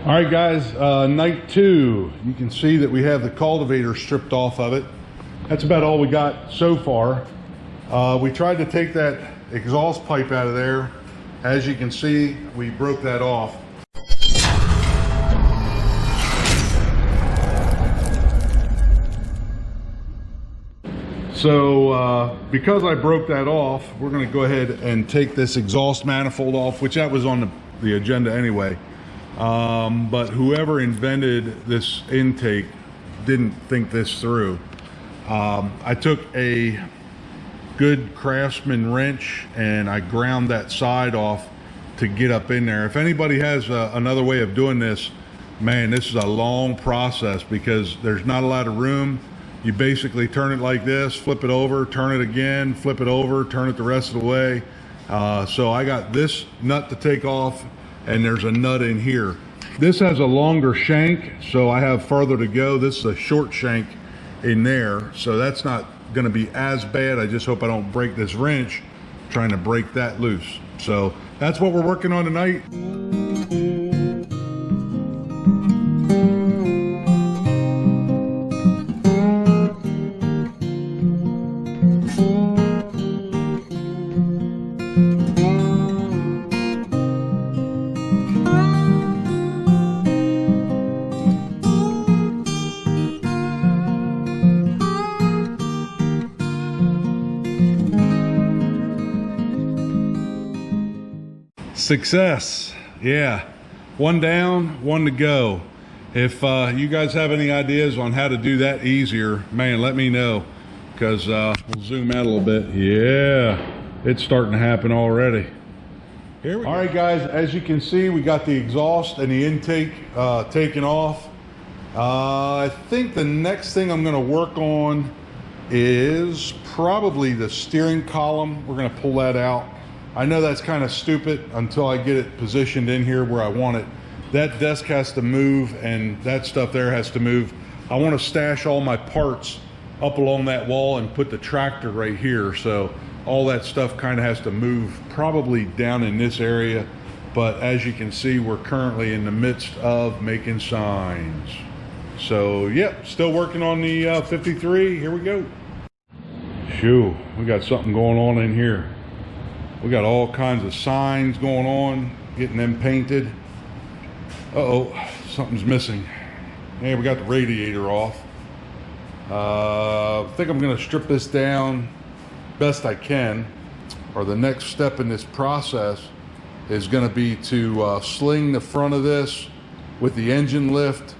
All right, guys, night 2. You can see that we have the cultivator stripped off of it. That's about all we got so far. We tried to take that exhaust pipe out of there. As you can see, we broke that off. So because I broke that off, we're going to go ahead and take this exhaust manifold off, which that was on the agenda anyway. But whoever invented this intake didn't think this through. I took a good Craftsman wrench and I ground that side off to get up in there. If anybody has another way of doing this, man, this is a long process because there's not a lot of room. You basically turn it like this, flip it over, turn it again, flip it over, turn it the rest of the way. So I got this nut to take off and there's a nut in here. This has a longer shank, so I have further to go. This is a short shank in there, so that's not gonna be as bad. I just hope I don't break this wrench trying to break that loose. So that's what we're working on tonight. Success. Yeah, one down, one to go. If you guys have any ideas on how to do that easier, man, let me know, because we'll zoom out a little bit. Yeah, it's starting to happen already. Here we go. All right, guys, as you can see, we got the exhaust and the intake taken off. I think the next thing I'm going to work on is probably the steering column. We're going to pull that out. I know that's kind of stupid until I get it positioned in here where I want it. That desk has to move and that stuff there has to move. I want to stash all my parts up along that wall and put the tractor right here. So all that stuff kind of has to move probably down in this area. But as you can see, we're currently in the midst of making signs. So yep, still working on the 53. Here we go. Shoo, we got something going on in here. We got all kinds of signs going on, getting them painted. Uh-oh, something's missing. Yeah, we got the radiator off. I think I'm gonna strip this down best I can, or the next step in this process is gonna be to sling the front of this with the engine lift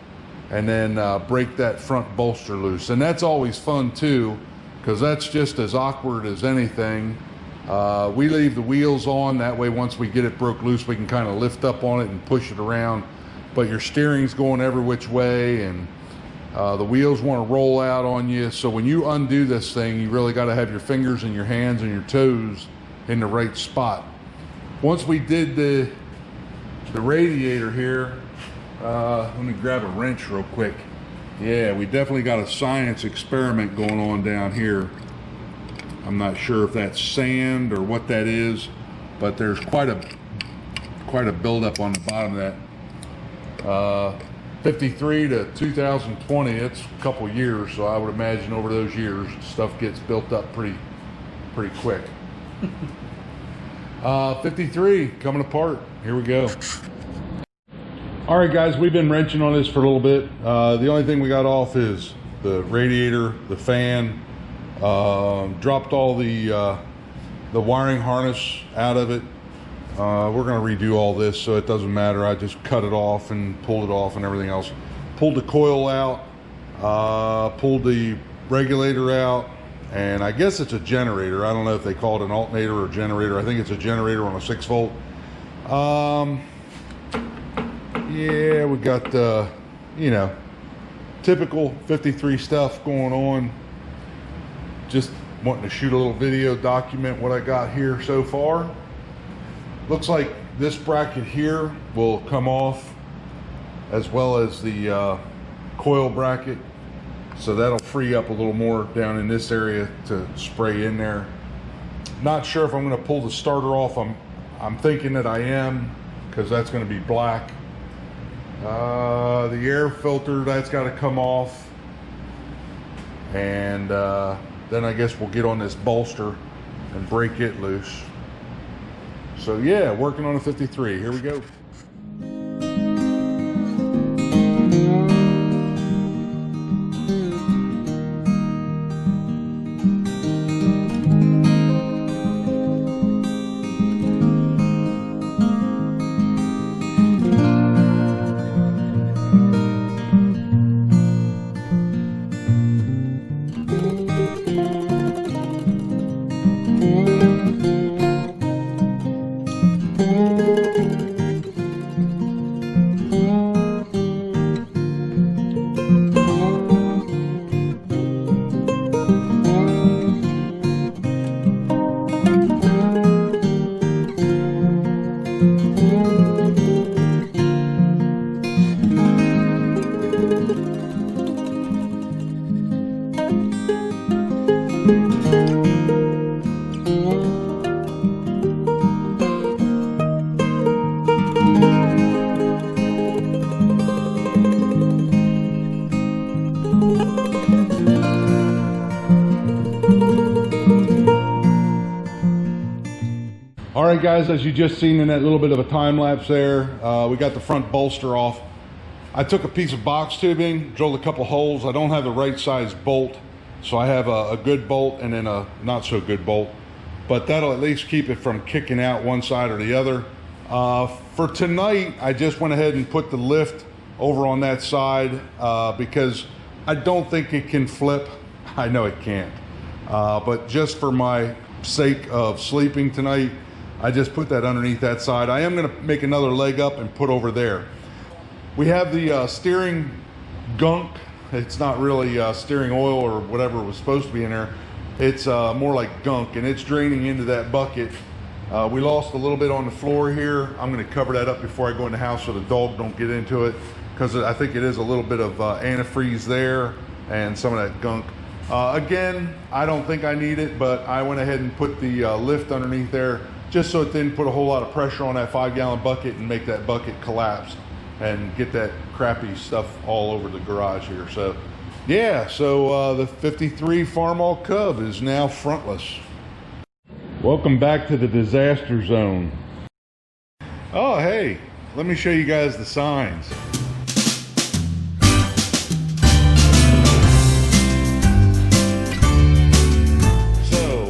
and then break that front bolster loose. And that's always fun too, because that's just as awkward as anything. We leave the wheels on, that way once we get it broke loose we can kind of lift up on it and push it around, but your steering's going every which way and the wheels want to roll out on you. So when you undo this thing, you really got to have your fingers and your hands and your toes in the right spot. Once we did the radiator here, let me grab a wrench real quick. Yeah, we definitely got a science experiment going on down here. I'm not sure if that's sand or what that is, but there's quite a buildup on the bottom of that. 53 to 2020, it's a couple years, so I would imagine over those years stuff gets built up pretty quick. 53 coming apart. Here we go. All right, guys, we've been wrenching on this for a little bit. The only thing we got off is the radiator, the fan. Dropped all the wiring harness out of it. We're going to redo all this, so it doesn't matter. I just cut it off and pulled it off and everything else. Pulled the coil out, pulled the regulator out, and I guess it's a generator. I don't know if they call it an alternator or generator. I think it's a generator on a 6-volt. Yeah, we got you know, typical 53 stuff going on. Just wanting to shoot a little video, document what I got here so far. Looks like this bracket here will come off, as well as the coil bracket, so that'll free up a little more down in this area to spray in there. Not sure if I'm going to pull the starter off. I'm thinking that I am, because that's going to be black. The air filter, that's got to come off. And then I guess we'll get on this bolster and break it loose. So yeah, working on a 53. Here we go. All right, guys, as you just seen in that little bit of a time lapse there, we got the front bolster off. I took a piece of box tubing, drilled a couple holes. I don't have the right size bolt, so I have a good bolt and then a not so good bolt, but that'll at least keep it from kicking out one side or the other. For tonight, I just went ahead and put the lift over on that side because I don't think it can flip. I know it can't, but just for my sake of sleeping tonight, I just put that underneath that side. I am going to make another leg up and put over there. We have the steering gunk. It's not really steering oil or whatever was supposed to be in there. It's more like gunk, and it's draining into that bucket. We lost a little bit on the floor here. I'm going to cover that up before I go in the house so the dog don't get into it, because I think it is a little bit of antifreeze there and some of that gunk. Again, I don't think I need it, but I went ahead and put the lift underneath there just so it didn't put a whole lot of pressure on that 5-gallon bucket and make that bucket collapse and get that crappy stuff all over the garage here. So yeah, so the 53 Farmall Cub is now frontless. Welcome back to the disaster zone. Oh, hey, let me show you guys the signs.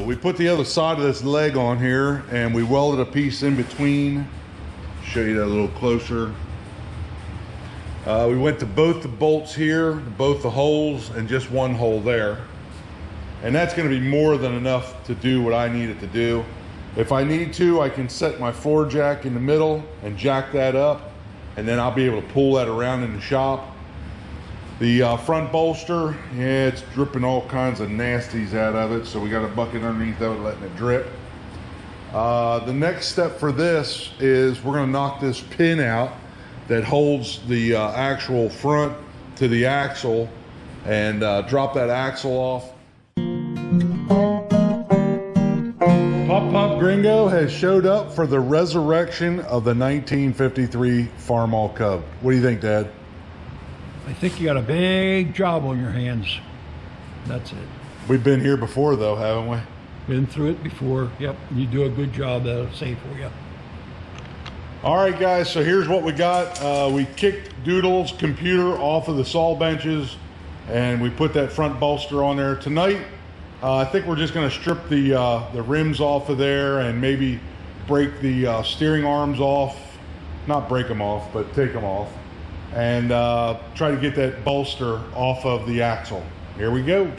We put the other side of this leg on here and we welded a piece in between. Show you that a little closer. We went to both the bolts here, both the holes, and just one hole there. And that's going to be more than enough to do what I need it to do. If I need to, I can set my floor jack in the middle and jack that up, and then I'll be able to pull that around in the shop. The front bolster, yeah, it's dripping all kinds of nasties out of it, so we got a bucket underneath of it letting it drip. The next step for this is we're going to knock this pin out that holds the actual front to the axle and drop that axle off. Pop Pop Gringo has showed up for the resurrection of the 1953 Farmall Cub. What do you think, Dad? I think you got a big job on your hands. That's it. We've been here before though, haven't we? Been through it before. Yep. You do a good job. That'll say for you. All right, guys. So here's what we got. We kicked Doodle's computer off of the saw benches, and we put that front bolster on there. Tonight, I think we're just going to strip the rims off of there and maybe break the steering arms off. Not break them off, but take them off. And try to get that bolster off of the axle. Here we go.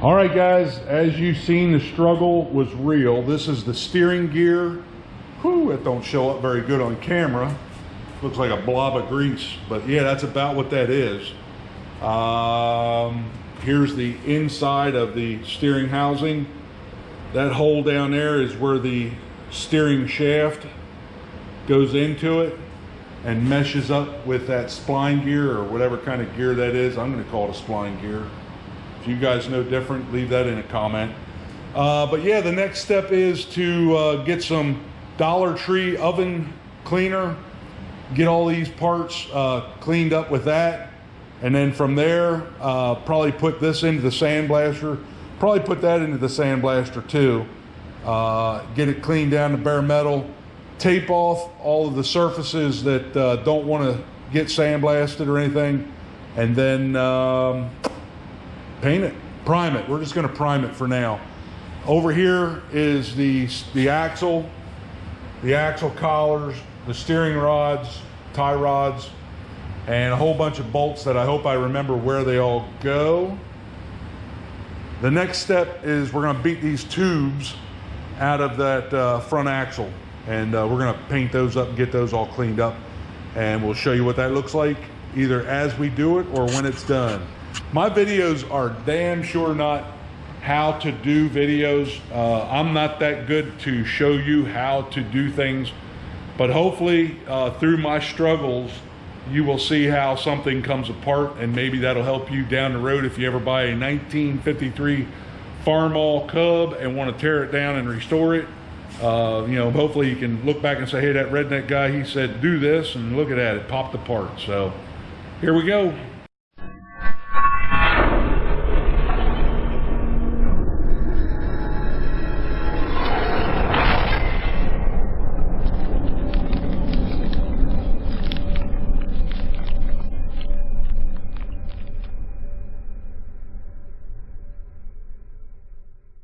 All right, guys, as you've seen, the struggle was real. This is the steering gear. Whew, it don't show up very good on camera. Looks like a blob of grease, but yeah, that's about what that is. Here's the inside of the steering housing. That hole down there is where the steering shaft goes into it and meshes up with that spline gear, or whatever kind of gear that is. I'm going to call it a spline gear. If you guys know different, leave that in a comment. But yeah, the next step is to get some Dollar Tree oven cleaner, get all these parts cleaned up with that, and then from there probably put this into the sandblaster, probably put that into the sandblaster too, get it cleaned down to bare metal, tape off all of the surfaces that don't want to get sandblasted or anything, and then paint it, prime it. We're just going to prime it for now. Over here is the axle collars, the steering rods, tie rods, and a whole bunch of bolts that I hope I remember where they all go. The next step is we're going to beat these tubes out of that front axle, and we're going to paint those up and get those all cleaned up, and we'll show you what that looks like either as we do it or when it's done. My videos are damn sure not how to do videos. I'm not that good to show you how to do things, but hopefully through my struggles you will see how something comes apart, and maybe that'll help you down the road if you ever buy a 1953 Farmall Cub and want to tear it down and restore it. You know, hopefully you can look back and say, hey, that Redneck guy, he said do this, and look at that, it popped apart. So here we go.